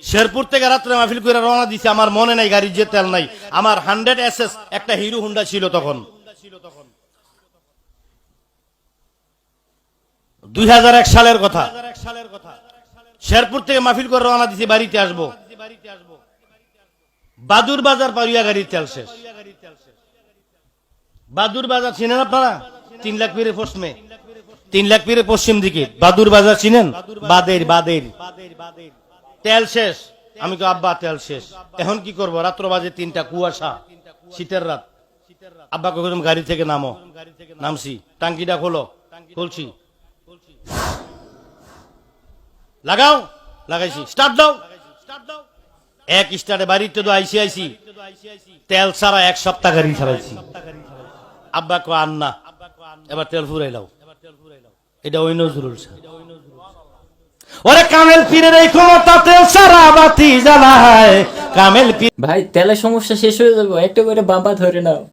শেরপুর থেকে রাত্রে মাহফিল করে রওনা দিছি, আমার মনে নাই গাড়ির যে তেল নাই। আমার 100 SS একটা হিরো হুন্ডা ছিল তখন, 2001 সালের কথা। শেরপুর থেকে মাহফিল করে রওনা দিছি, বাড়িতে আসবো, বাদুর বাজার পারিয়া গাড়ির তেল শেষ। বাদুর বাজার চিনেন আপনারা? 3 লাখ পীরের পশ্চিমে, 3 লাখ পীরের পশ্চিম দিকে বাদুর বাজার চিনেন? বাদের তেল শেষ। আমি তো আব্বা তেল শেষ, এখন কি করব? রাত্র বাজে 3টা, কুয়াশা, শীতের রাত। আব্বা কইলাম গাড়ি থেকে নামো, নামছি। টাঙ্কিটা খোলো, খুলছি। লাগাও, লাগাইছি। স্টার্ট দাও, এক স্টার্টে বাড়িতে তো আইসি তেল ছাড়া 1 সপ্তাহ গাড়ি চালাইছি। আব্বা কো আন্না এবার তেল ফুরাইলাও। এটা ওই নজরুল স্যার। ওরে কামেল পীরের এই ক্ষমতা, তেল ছাড়া বাতি জ্বালায়। কামেল পীর ভাই তেলের সমস্যা শেষ হয়ে যাবে, একটা করে বাবা ধরে নাও।